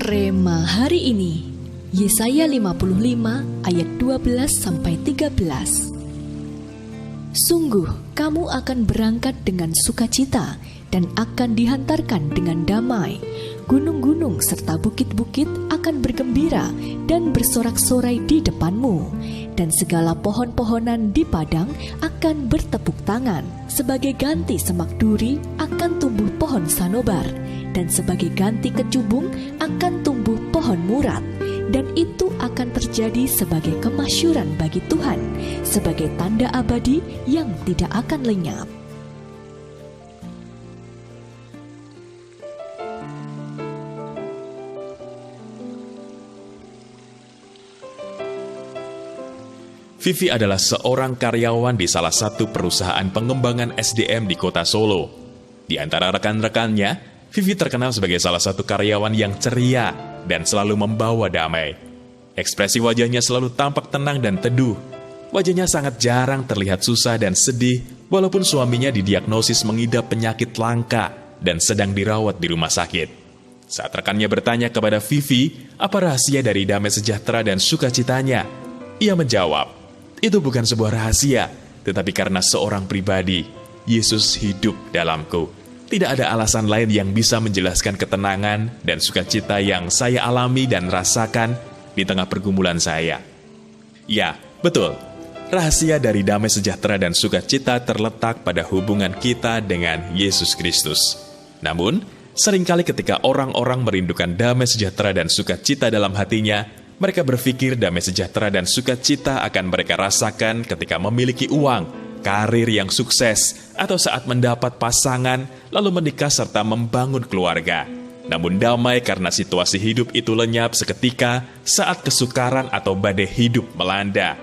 Rema hari ini, Yesaya 55 ayat 12-13. Sungguh kamu akan berangkat dengan sukacita dan akan dihantarkan dengan damai. Gunung-gunung serta bukit-bukit akan bergembira dan bersorak-sorai di depanmu, dan segala pohon-pohonan di padang akan bertepuk tangan. Sebagai ganti semak duri akan tumbuh pohon sanobar, dan sebagai ganti kecubung akan tumbuh pohon murat. Dan itu akan terjadi sebagai kemasyuran bagi Tuhan, sebagai tanda abadi yang tidak akan lenyap. Vivi adalah seorang karyawan di salah satu perusahaan pengembangan SDM di kota Solo. Di antara rekan-rekannya, Vivi terkenal sebagai salah satu karyawan yang ceria dan selalu membawa damai. Ekspresi wajahnya selalu tampak tenang dan teduh. Wajahnya sangat jarang terlihat susah dan sedih, walaupun suaminya didiagnosis mengidap penyakit langka dan sedang dirawat di rumah sakit. Saat rekannya bertanya kepada Vivi, apa rahasia dari damai sejahtera dan sukacitanya? Ia menjawab, itu bukan sebuah rahasia, tetapi karena seorang pribadi, Yesus hidup dalamku. Tidak ada alasan lain yang bisa menjelaskan ketenangan dan sukacita yang saya alami dan rasakan di tengah pergumulan saya. Ya, betul. Rahasia dari damai sejahtera dan sukacita terletak pada hubungan kita dengan Yesus Kristus. Namun, seringkali ketika orang-orang merindukan damai sejahtera dan sukacita dalam hatinya, mereka berpikir damai sejahtera dan sukacita akan mereka rasakan ketika memiliki uang, karir yang sukses, atau saat mendapat pasangan, lalu menikah serta membangun keluarga. Namun damai karena situasi hidup itu lenyap seketika saat kesukaran atau badai hidup melanda.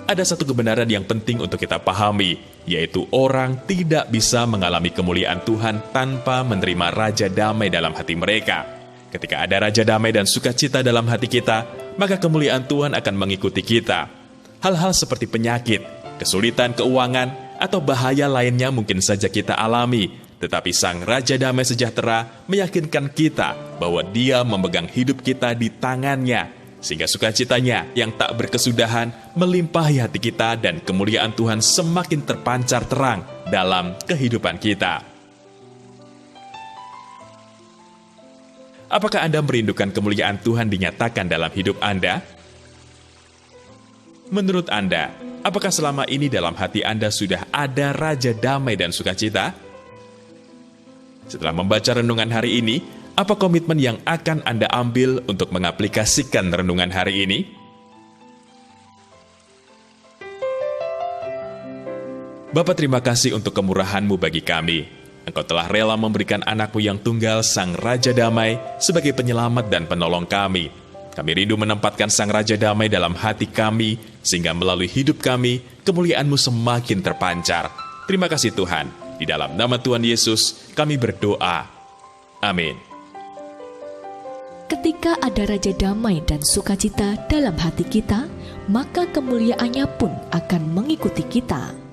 Ada satu kebenaran yang penting untuk kita pahami, yaitu orang tidak bisa mengalami kemuliaan Tuhan tanpa menerima Raja Damai dalam hati mereka. Ketika ada Raja Damai dan sukacita dalam hati kita, maka kemuliaan Tuhan akan mengikuti kita. Hal-hal seperti penyakit, kesulitan keuangan, atau bahaya lainnya mungkin saja kita alami, tetapi Sang Raja Damai Sejahtera meyakinkan kita bahwa Dia memegang hidup kita di tangannya, sehingga sukacitanya yang tak berkesudahan melimpahi hati kita dan kemuliaan Tuhan semakin terpancar terang dalam kehidupan kita. Apakah Anda merindukan kemuliaan Tuhan dinyatakan dalam hidup Anda? Menurut Anda, apakah selama ini dalam hati Anda sudah ada Raja Damai dan Sukacita? Setelah membaca renungan hari ini, apa komitmen yang akan Anda ambil untuk mengaplikasikan renungan hari ini? Bapa, terima kasih untuk kemurahan-Mu bagi kami. Engkau telah rela memberikan anak-Mu yang tunggal, Sang Raja Damai, sebagai penyelamat dan penolong kami. Kami rindu menempatkan Sang Raja Damai dalam hati kami, sehingga melalui hidup kami, kemuliaan-Mu semakin terpancar. Terima kasih Tuhan. Di dalam nama Tuhan Yesus, kami berdoa. Amin. Ketika ada Raja Damai dan sukacita dalam hati kita, maka kemuliaannya pun akan mengikuti kita.